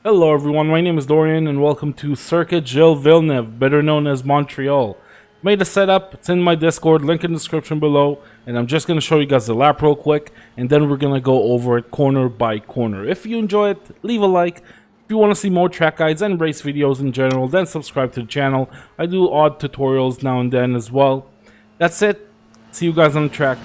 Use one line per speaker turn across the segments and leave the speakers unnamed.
Hello everyone, my name is Dorian and welcome to Circuit Gilles Villeneuve, better known as Montreal. Made a setup, it's in my Discord, link in the description below, and I'm just going to show you guys the lap real quick, and then we're going to go over it corner by corner. If you enjoy it, leave a like. If you want to see more track guides and race videos in general, then subscribe to the channel. I do odd tutorials now and then as well. That's it, see you guys on the track.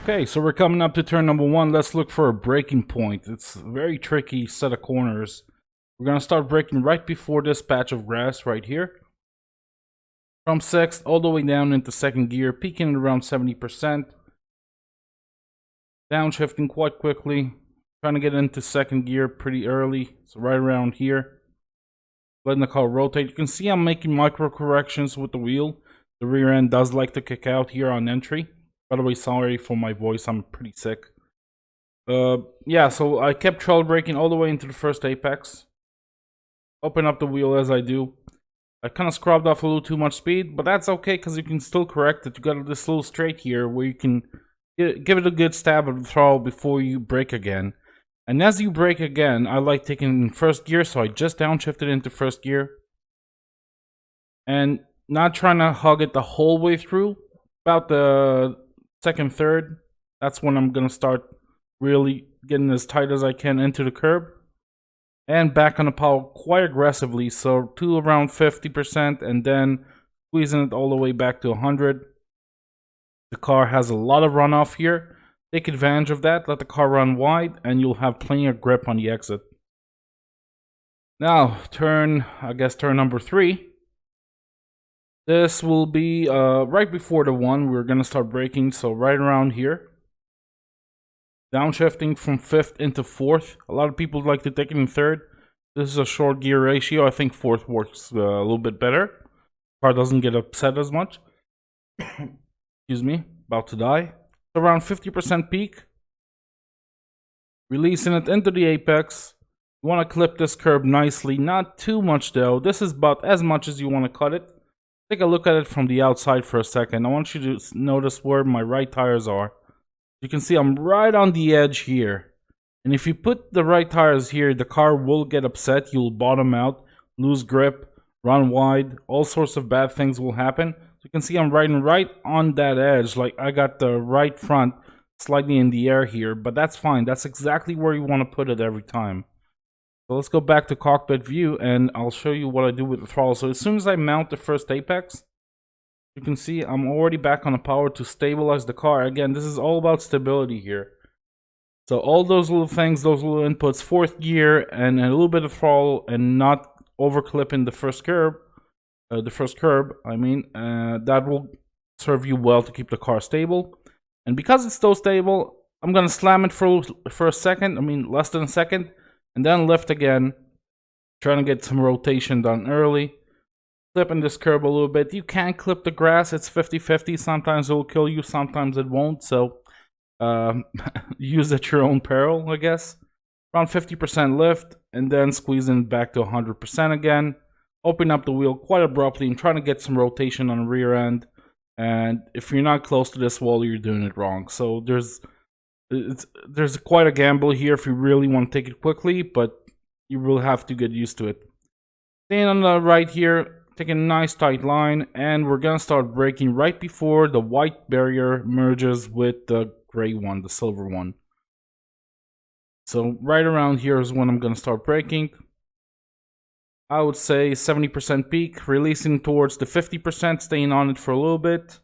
Okay, so we're coming up to turn number 1. Let's look for a braking point. It's a very tricky set of corners. We're going to start braking right before this patch of grass right here. From 6th all the way down into 2nd gear, peaking at around 70%. Downshifting quite quickly. Trying to get into 2nd gear pretty early, so right around here. Letting the car rotate. You can see I'm making micro corrections with the wheel. The rear end does like to kick out here on entry. By the way, sorry for my voice, I'm pretty sick. Yeah, so I kept trail braking all the way into the first apex. Open up the wheel as I do. I kind of scrubbed off a little too much speed, but that's okay because you can still correct it. You got this little straight here where you can give it a good stab of the throttle before you brake again. And as you brake again, I like taking first gear, so I just downshifted into first gear. And not trying to hug it the whole way through. About the second, third, that's when I'm going to start really getting as tight as I can into the curb. And back on the power quite aggressively, so to around 50% and then squeezing it all the way back to 100. The car has a lot of runoff here. Take advantage of that, let the car run wide, and you'll have plenty of grip on the exit. Now, turn number 3. This will be right before the 1. We're going to start braking, so right around here. Downshifting from 5th into 4th. A lot of people like to take it in 3rd. This is a short gear ratio. I think 4th works a little bit better. Car doesn't get upset as much. Excuse me, about to die. Around 50% peak. Releasing it into the apex. You want to clip this curb nicely. Not too much though. This is about as much as you want to cut it. Take a look at it from the outside for a second. I want you to notice where my right tires are. You can see I'm right on the edge here. And if you put the right tires here, the car will get upset. You'll bottom out, lose grip, run wide. All sorts of bad things will happen. So you can see I'm riding right on that edge. Like I got the right front slightly in the air here. But that's fine. That's exactly where you want to put it every time. So let's go back to cockpit view and I'll show you what I do with the throttle. So as soon as I mount the first apex, you can see I'm already back on the power to stabilize the car. Again, this is all about stability here. So all those little things, those little inputs, 4th gear and a little bit of throttle and not over clipping the first curb, that will serve you well to keep the car stable. And because it's so stable, I'm going to slam it for a second, less than a second. And then lift again, trying to get some rotation done early. Clipping this curb a little bit. You can clip the grass, it's 50-50. Sometimes it will kill you, sometimes it won't. So use at your own peril, I guess. around 50% lift, and then squeezing it back to 100% again. Open up the wheel quite abruptly and trying to get some rotation on the rear end. And if you're not close to this wall, you're doing it wrong. So there's quite a gamble here if you really want to take it quickly, but you will have to get used to it. Staying on the right here, take a nice tight line, and we're gonna start braking right before the white barrier merges with the gray one, the silver one. So right around here is when I'm gonna start braking. I would say 70% peak, releasing towards the 50%, staying on it for a little bit.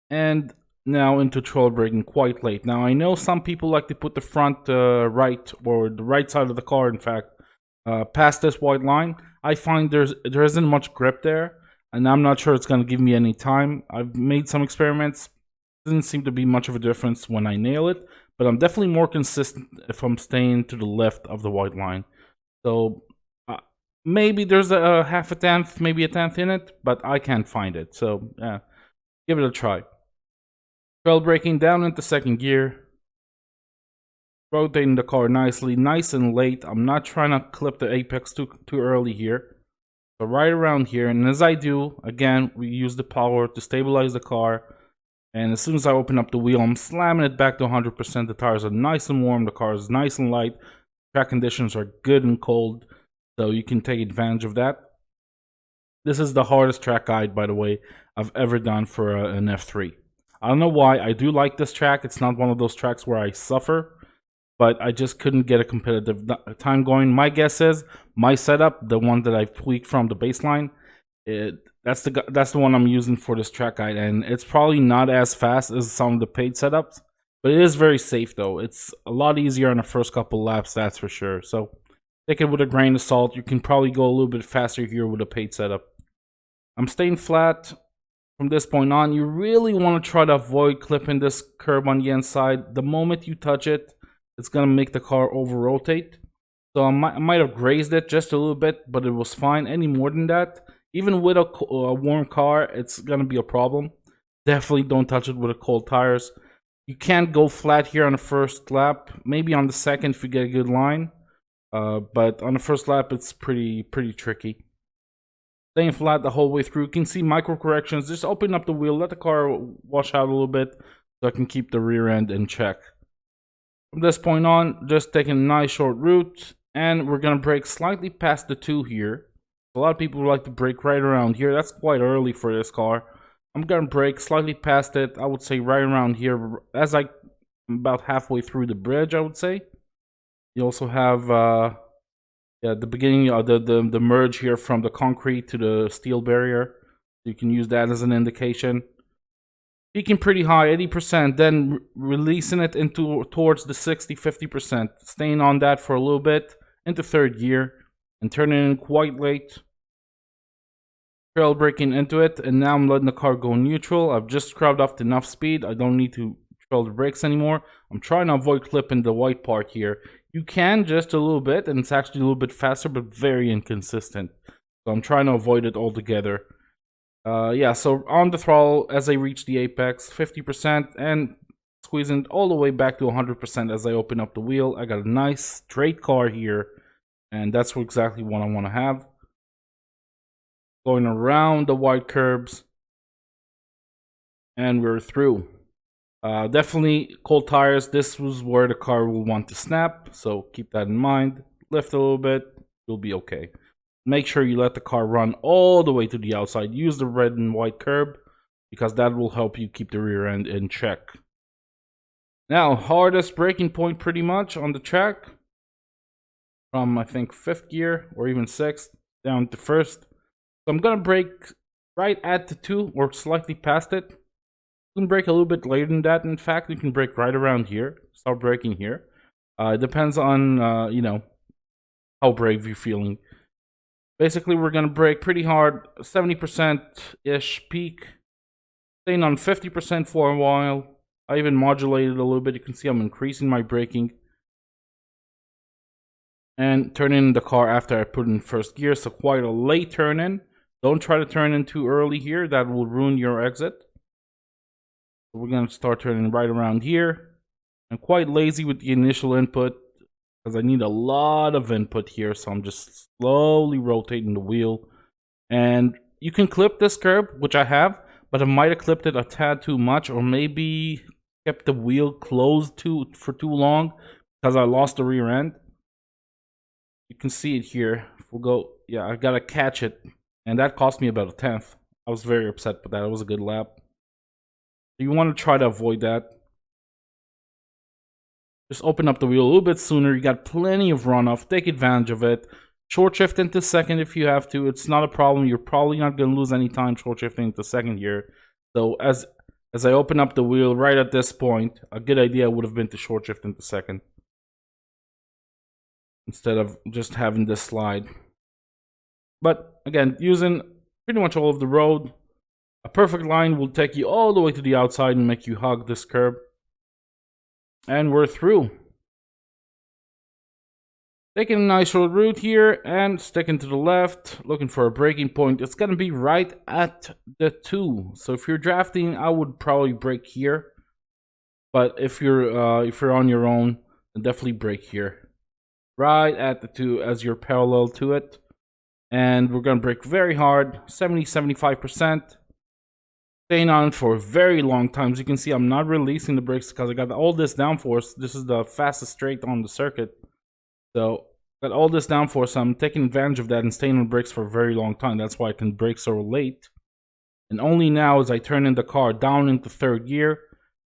And now into trail braking quite late. Now I know some people like to put the front right, or the right side of the car in fact, past this white line. I find there isn't much grip there, and I'm not sure it's going to give me any time. I've made some experiments. Doesn't seem to be much of a difference when I nail it, but I'm definitely more consistent if I'm staying to the left of the white line. So maybe there's a half a tenth, maybe a tenth in it, but I can't find it. So yeah, give it a try. Trail braking down into second gear. Rotating the car nicely, nice and late. I'm not trying to clip the apex too early here. So right around here, and as I do, again, we use the power to stabilize the car. And as soon as I open up the wheel, I'm slamming it back to 100%. The tires are nice and warm, the car is nice and light. Track conditions are good and cold, so you can take advantage of that. This is the hardest track guide, by the way, I've ever done for an F3. I don't know why. I do like this track. It's not one of those tracks where I suffer, but I just couldn't get a competitive time going. My guess is my setup, the one that I've tweaked from the baseline, that's the one I'm using for this track guide, and it's probably not as fast as some of the paid setups, but it is very safe though. It's a lot easier on the first couple laps, that's for sure. So take it with a grain of salt. You can probably go a little bit faster here with a paid setup. I'm staying flat from this point on. You really want to try to avoid clipping this curb on the inside. The moment you touch it, it's going to make the car over-rotate. So I might have grazed it just a little bit, but it was fine. Any more than that, even with a warm car, it's going to be a problem. Definitely don't touch it with a cold tires. You can't go flat here on the first lap. Maybe on the second if you get a good line. But on the first lap, it's pretty tricky. Staying flat the whole way through. You can see micro corrections. Just open up the wheel, let the car wash out a little bit so I can keep the rear end in check. From this point on, just taking a nice short route, and we're going to brake slightly past the 2 here. A lot of people like to brake right around here. That's quite early for this car. I'm going to brake slightly past it. I would say right around here, as I'm about halfway through the bridge, I would say. You also have the beginning of the merge here from the concrete to the steel barrier. You can use that as an indication. Peaking pretty high, 80%, then releasing it into towards the 60-50%. Staying on that for a little bit into third gear and turning in quite late. Trail braking into it, and now I'm letting the car go neutral. I've just scrubbed off enough speed. I don't need to trail the brakes anymore. I'm trying to avoid clipping the white part here. You can just a little bit, and it's actually a little bit faster, but very inconsistent. So I'm trying to avoid it altogether. Yeah, so on the throttle as I reach the apex, 50%, and squeezing it all the way back to 100% as I open up the wheel. I got a nice straight car here, and that's exactly what I want to have. Going around the white curbs, and we're through. Definitely cold tires. This was where the car will want to snap, so keep that in mind. Lift a little bit, you'll be okay. Make sure you let the car run all the way to the outside. Use the red and white curb, because that will help you keep the rear end in check. Now, hardest braking point pretty much on the track, from I think 5th gear or even 6th down to 1st. So I'm gonna brake right at the 2 or slightly past it. You can brake a little bit later than that. In fact, you can brake right around here. Start braking here. It depends on you know, how brave you're feeling. Basically, we're gonna brake pretty hard, 70%-ish peak, staying on 50% for a while. I even modulated a little bit. You can see I'm increasing my braking. And turning the car after I put in 1st gear, so quite a late turn in. Don't try to turn in too early here, that will ruin your exit. So we're gonna start turning right around here. I'm quite lazy with the initial input, because I need a lot of input here. So I'm just slowly rotating the wheel. And you can clip this curb, which I have, but I might have clipped it a tad too much, or maybe kept the wheel closed for too long because I lost the rear end. You can see it here. We'll go, yeah, I gotta catch it, and that cost me about a 10th. I was very upset with that. It was a good lap. You want to try to avoid that. Just open up the wheel a little bit sooner. You got plenty of runoff. Take advantage of it. Short shift into second if you have to. It's not a problem. You're probably not going to lose any time short shifting into second here. So as I open up the wheel right at this point, a good idea would have been to short shift into second, instead of just having this slide. But again, using pretty much all of the road, a perfect line will take you all the way to the outside and make you hug this curb. And we're through. Taking a nice road route here and sticking to the left, looking for a braking point. It's going to be right at the 2. So if you're drafting, I would probably brake here. But if you're on your own, then definitely brake here. Right at the 2 as you're parallel to it. And we're going to brake very hard, 70-75%. Staying on it for a very long time. As you can see, I'm not releasing the brakes because I got all this downforce. This is the fastest straight on the circuit. So, got all this downforce. I'm taking advantage of that and staying on brakes for a very long time. That's why I can brake so late. And only now, as I turn in the car down into third gear,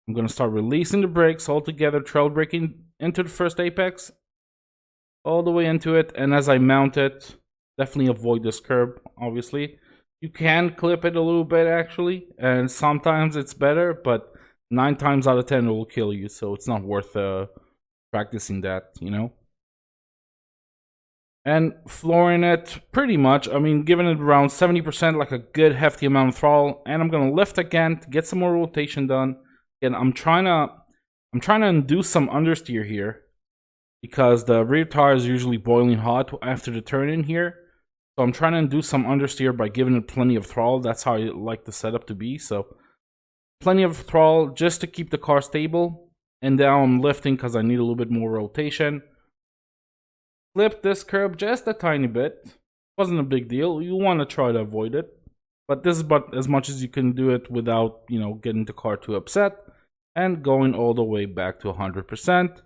I'm going to start releasing the brakes altogether, trail braking into the first apex, all the way into it. And as I mount it, definitely avoid this curb, obviously. You can clip it a little bit, actually, and sometimes it's better, but 9 times out of 10 it will kill you, so it's not worth practicing that, you know? And flooring it, pretty much, I mean, giving it around 70%, like a good hefty amount of throttle, and I'm going to lift again to get some more rotation done. And I'm trying to induce some understeer here, because the rear tire is usually boiling hot after the turn in here. So I'm trying to induce some understeer by giving it plenty of throttle. That's how I like the setup to be. So plenty of throttle just to keep the car stable. And now I'm lifting because I need a little bit more rotation. Flip this curb just a tiny bit. Wasn't a big deal. You want to try to avoid it. But this is about as much as you can do it without, you know, getting the car too upset. And going all the way back to 100%.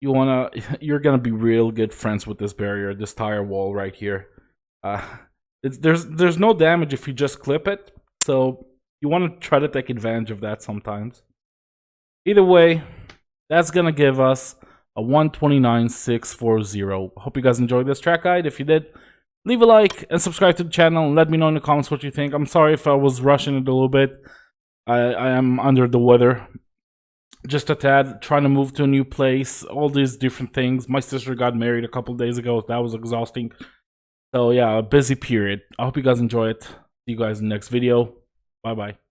You're gonna be real good friends with this barrier, this tire wall right here. There's no damage if you just clip it, so you want to try to take advantage of that sometimes. Either way, that's gonna give us a 129.640. Hope you guys enjoyed this track guide. If you did, leave a like and subscribe to the channel and let me know in the comments what you think. I'm sorry if I was rushing it a little bit. I am under the weather. Just a tad, trying to move to a new place, all these different things. My sister got married a couple days ago. That was exhausting. So yeah, a busy period. I hope you guys enjoy it. See you guys in the next video. Bye-bye.